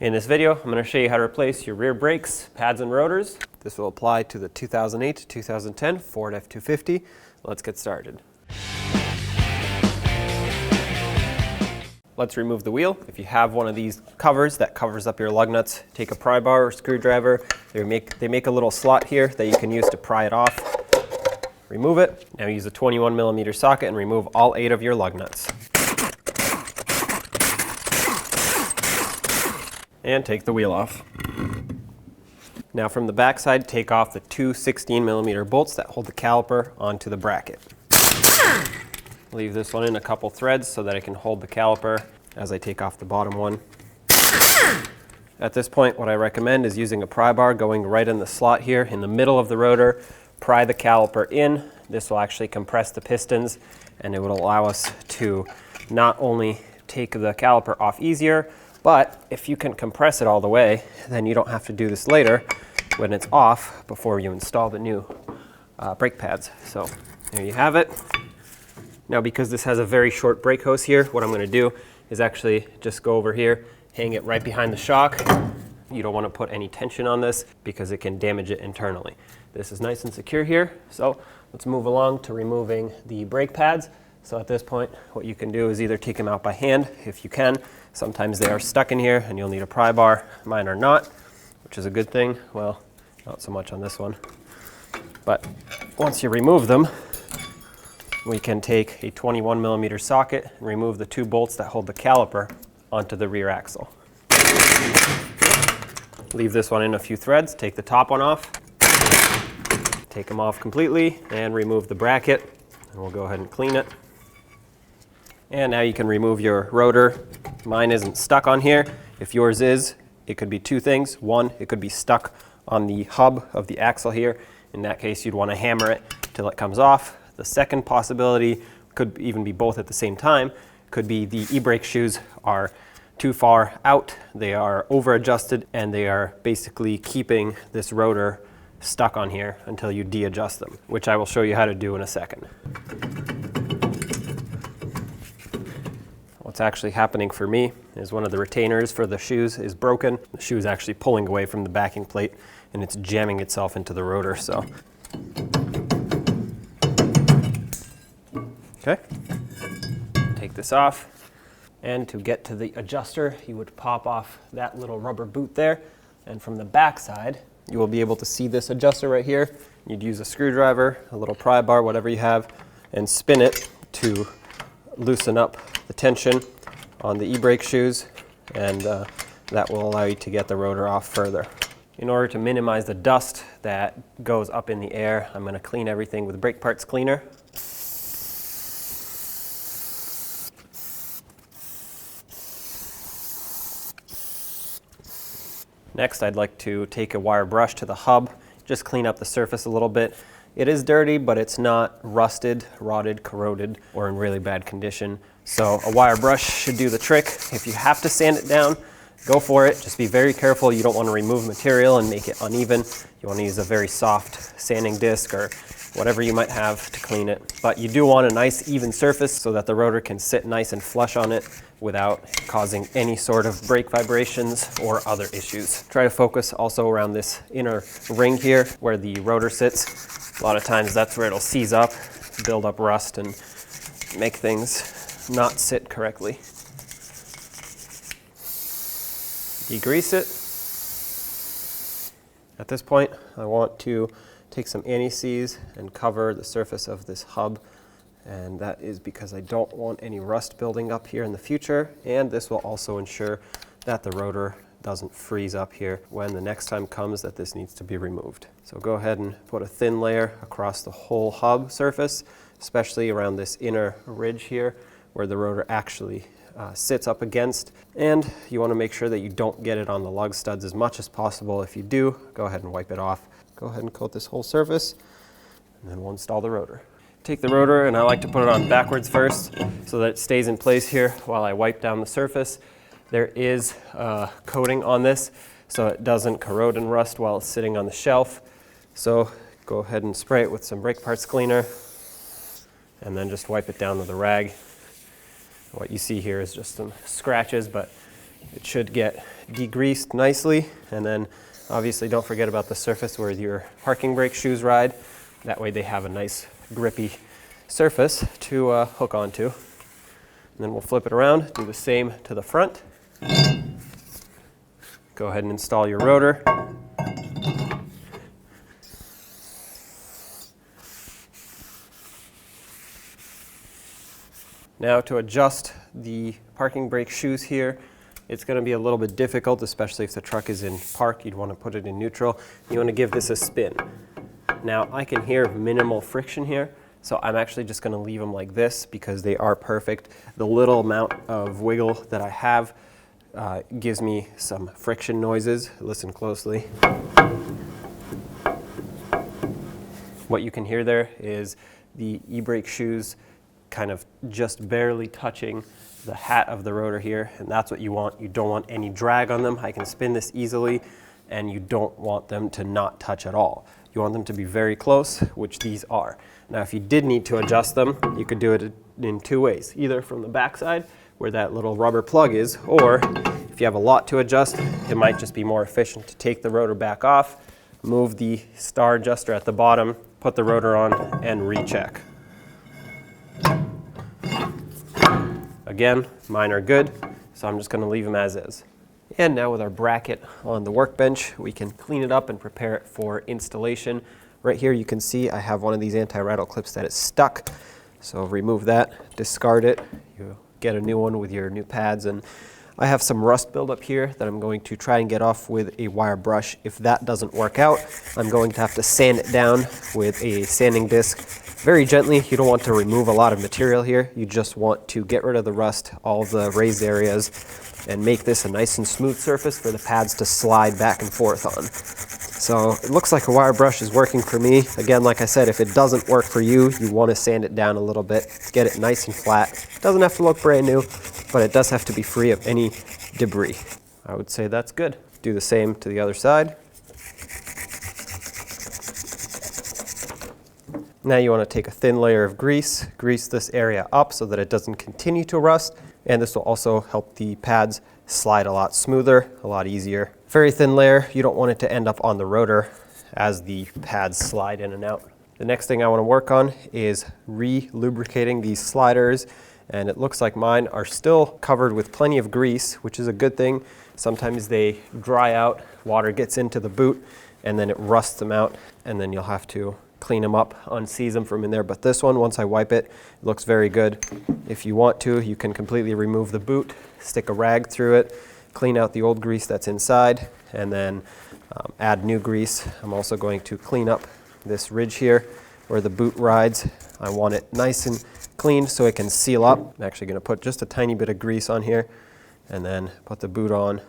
In this video, I'm going to show you how to replace your rear brakes, pads, and rotors. This will apply to the 2008 to 2010 Ford F-250. Let's get started. Let's remove the wheel. If you have one of these covers that covers up your lug nuts, take a pry bar or screwdriver. They make a little slot here that you can use to pry it off. Remove it. Now use a 21mm socket and remove all 8 of your lug nuts. And take the wheel off. Now from the back side, take off the 2 16mm bolts that hold the caliper onto the bracket. Leave this one in a couple threads so that I can hold the caliper as I take off the bottom one. At this point, what I recommend is using a pry bar going right in the slot here in the middle of the rotor. Pry the caliper in. This will actually compress the pistons, and it will allow us to not only take the caliper off easier, but if you can compress it all the way, then you don't have to do this later when it's off before you install the new brake pads. So there you have it. Now, because this has a very short brake hose here, what I'm going to do is actually just go over here, hang it right behind the shock. You don't want to put any tension on this because it can damage it internally. This is nice and secure here, so let's move along to removing the brake pads. So at this point, what you can do is either take them out by hand if you can. Sometimes they are stuck in here and you'll need a pry bar. Mine are not, which is a good thing. Well, not so much on this one. But once you remove them, we can take a 21mm socket and remove the 2 bolts that hold the caliper onto the rear axle. Leave this one in a few threads, take the top one off, take them off completely, and remove the bracket. And we'll go ahead and clean it. And now you can remove your rotor. Mine isn't stuck on here. If yours is, it could be 2 things. One, it could be stuck on the hub of the axle here. In that case, you'd want to hammer it till it comes off. The second possibility could even be both at the same time. Could be the e-brake shoes are too far out, they are over adjusted, and they are basically keeping this rotor stuck on here until you de-adjust them, which I will show you how to do in a second. What's actually happening for me is one of the retainers for the shoes is broken. The shoe is actually pulling away from the backing plate and it's jamming itself into the rotor. So, okay, take this off. And to get to the adjuster, you would pop off that little rubber boot there. And from the back side, you will be able to see this adjuster right here. You'd use a screwdriver, a little pry bar, whatever you have, and spin it to loosen up the tension on the e-brake shoes, and that will allow you to get the rotor off further. In order to minimize the dust that goes up in the air, I'm going to clean everything with brake parts cleaner. Next, I'd like to take a wire brush to the hub, just clean up the surface a little bit. It is dirty, but it's not rusted, rotted, corroded, or in really bad condition. So a wire brush should do the trick. If you have to sand it down, go for it. Just be very careful. You don't want to remove material and make it uneven. You want to use a very soft sanding disc or whatever you might have to clean it. But you do want a nice even surface so that the rotor can sit nice and flush on it without causing any sort of brake vibrations or other issues. Try to focus also around this inner ring here where the rotor sits. A lot of times that's where it'll seize up, build up rust, and make things not sit correctly. Degrease it. At this point, I want to take some anti-seize and cover the surface of this hub, and that is because I don't want any rust building up here in the future, and this will also ensure that the rotor doesn't freeze up here when the next time comes that this needs to be removed. So go ahead and put a thin layer across the whole hub surface, especially around this inner ridge here where the rotor actually sits up against, and you want to make sure that you don't get it on the lug studs as much as possible. If you do, go ahead and wipe it off. Go ahead and coat this whole surface, and then we'll install the rotor. Take the rotor, and I like to put it on backwards first so that it stays in place here while I wipe down the surface. There is coating on this so it doesn't corrode and rust while it's sitting on the shelf. So go ahead and spray it with some brake parts cleaner and then just wipe it down with a rag. What you see here is just some scratches, but it should get degreased nicely, and then obviously don't forget about the surface where your parking brake shoes ride. That way they have a nice grippy surface to hook onto. And then we'll flip it around, do the same to the front. Go ahead and install your rotor. Now to adjust the parking brake shoes here, it's going to be a little bit difficult, especially if the truck is in park. You'd want to put it in neutral. You want to give this a spin. Now I can hear minimal friction here, so I'm actually just going to leave them like this because they are perfect. The little amount of wiggle that I have gives me some friction noises. Listen closely. What you can hear there is the e-brake shoes kind of just barely touching the hat of the rotor here, and that's what you want. You don't want any drag on them. I can spin this easily, and you don't want them to not touch at all. You want them to be very close, which these are. Now if you did need to adjust them, you could do it in two ways, either from the backside where that little rubber plug is, or if you have a lot to adjust, it might just be more efficient to take the rotor back off, move the star adjuster at the bottom, put the rotor on, and recheck. Again, mine are good, so I'm just going to leave them as is. And now with our bracket on the workbench, we can clean it up and prepare it for installation. Right here you can see I have one of these anti-rattle clips that is stuck, so remove that, discard it, you get a new one with your new pads, and I have some rust buildup here that I'm going to try and get off with a wire brush. If that doesn't work out, I'm going to have to sand it down with a sanding disc very gently. You don't want to remove a lot of material here. You just want to get rid of the rust, all the raised areas, and make this a nice and smooth surface for the pads to slide back and forth on. So it looks like a wire brush is working for me. Again, like I said, if it doesn't work for you, you want to sand it down a little bit to get it nice and flat. It doesn't have to look brand new, but it does have to be free of any debris. I would say that's good. Do the same to the other side. Now you want to take a thin layer of grease, grease this area up so that it doesn't continue to rust, and this will also help the pads slide a lot smoother, a lot easier. Very thin layer, you don't want it to end up on the rotor as the pads slide in and out. The next thing I want to work on is re-lubricating these sliders, and it looks like mine are still covered with plenty of grease, which is a good thing. Sometimes they dry out, water gets into the boot, and then it rusts them out, and then you'll have to clean them up, unseize them from in there. But this one, once I wipe it, it looks very good. If you want to, you can completely remove the boot, stick a rag through it, clean out the old grease that's inside, and then add new grease. I'm also going to clean up this ridge here where the boot rides. I want it nice and clean so it can seal up. I'm actually going to put just a tiny bit of grease on here and then put the boot on,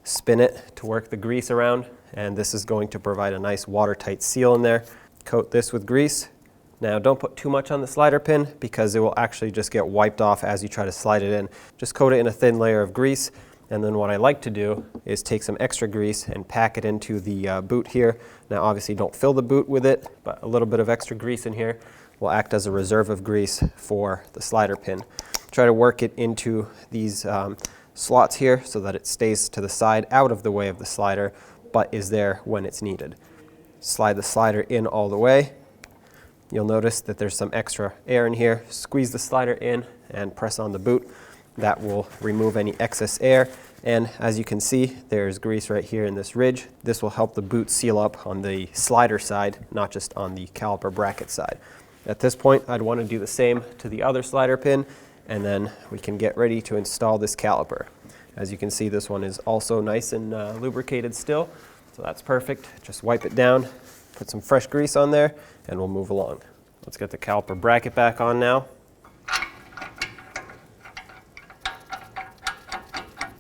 spin it to work the grease around, and this is going to provide a nice watertight seal in there. Coat this with grease. Now don't put too much on the slider pin because it will actually just get wiped off as you try to slide it in. Just coat it in a thin layer of grease, and then what I like to do is take some extra grease and pack it into the boot here. Now obviously don't fill the boot with it, but a little bit of extra grease in here will act as a reserve of grease for the slider pin. Try to work it into these slots here so that it stays to the side, out of the way of the slider, but is there when it's needed. Slide the slider in all the way. You'll notice that there's some extra air in here. Squeeze the slider in and press on the boot. That will remove any excess air. And as you can see, there's grease right here in this ridge. This will help the boot seal up on the slider side, not just on the caliper bracket side. At this point, I'd want to do the same to the other slider pin, and then we can get ready to install this caliper. As you can see, this one is also nice and lubricated still, so that's perfect. Just wipe it down, put some fresh grease on there, and we'll move along. Let's get the caliper bracket back on now.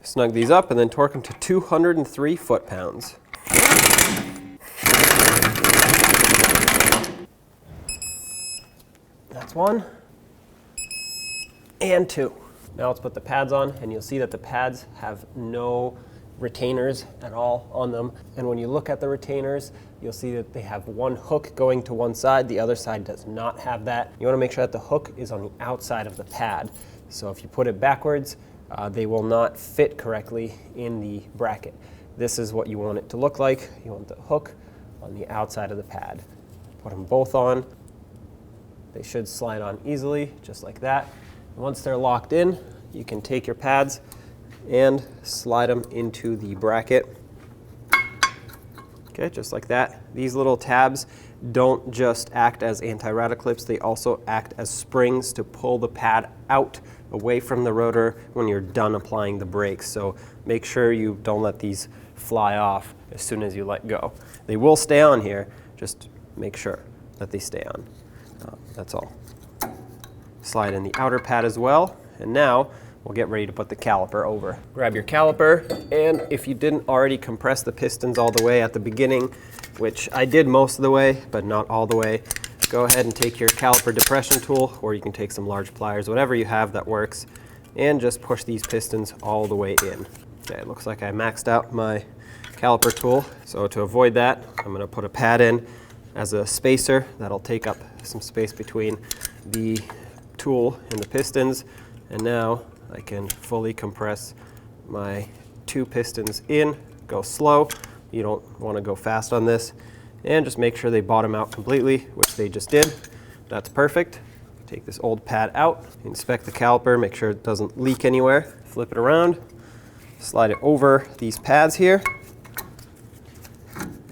Snug these up and then torque them to 203 foot-pounds. That's one and two. Now let's put the pads on, and you'll see that the pads have no retainers at all on them. And when you look at the retainers, you'll see that they have one hook going to one side. The other side does not have that. You want to make sure that the hook is on the outside of the pad. So if you put it backwards, they will not fit correctly in the bracket. This is what you want it to look like. You want the hook on the outside of the pad. Put them both on. They should slide on easily, just like that. Once they're locked in, you can take your pads and slide them into the bracket. Okay, just like that. These little tabs don't just act as anti-rattle clips, they also act as springs to pull the pad out away from the rotor when you're done applying the brakes. So make sure you don't let these fly off as soon as you let go. They will stay on here, just make sure that they stay on. That's all. Slide in the outer pad as well, and now we'll get ready to put the caliper over. Grab your caliper, and if you didn't already compress the pistons all the way at the beginning, which I did most of the way, but not all the way, go ahead and take your caliper depression tool, or you can take some large pliers, whatever you have that works, and just push these pistons all the way in. Okay, it looks like I maxed out my caliper tool, so to avoid that, I'm going to put a pad in as a spacer. That'll take up some space between the tool and the pistons, and now I can fully compress my 2 pistons in. Go slow. You don't want to go fast on this. And just make sure they bottom out completely, which they just did. That's perfect. Take this old pad out, inspect the caliper, make sure it doesn't leak anywhere. Flip it around, slide it over these pads here.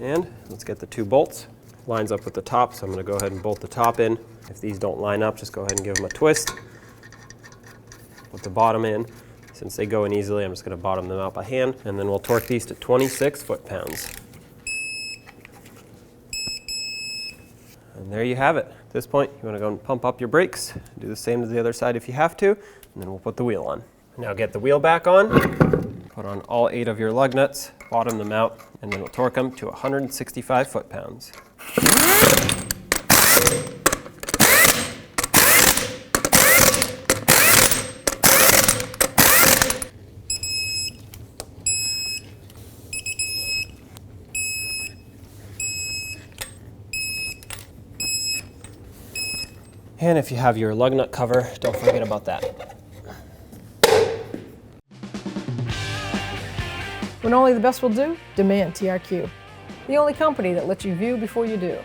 And let's get the 2 bolts. Lines up with the top, so I'm going to go ahead and bolt the top in. If these don't line up, just go ahead and give them a twist. Put the bottom in. Since they go in easily, I'm just going to bottom them out by hand, and then we'll torque these to 26 foot-pounds. And there you have it. At this point, you want to go and pump up your brakes. Do the same to the other side if you have to, and then we'll put the wheel on. Now get the wheel back on. Put on all 8 of your lug nuts, bottom them out, and then we'll torque them to 165 foot-pounds. And if you have your lug nut cover, don't forget about that. When only the best will do, demand TRQ. The only company that lets you view before you do.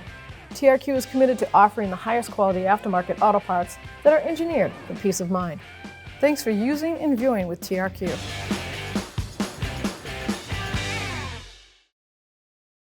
TRQ is committed to offering the highest quality aftermarket auto parts that are engineered for peace of mind. Thanks for using and viewing with TRQ.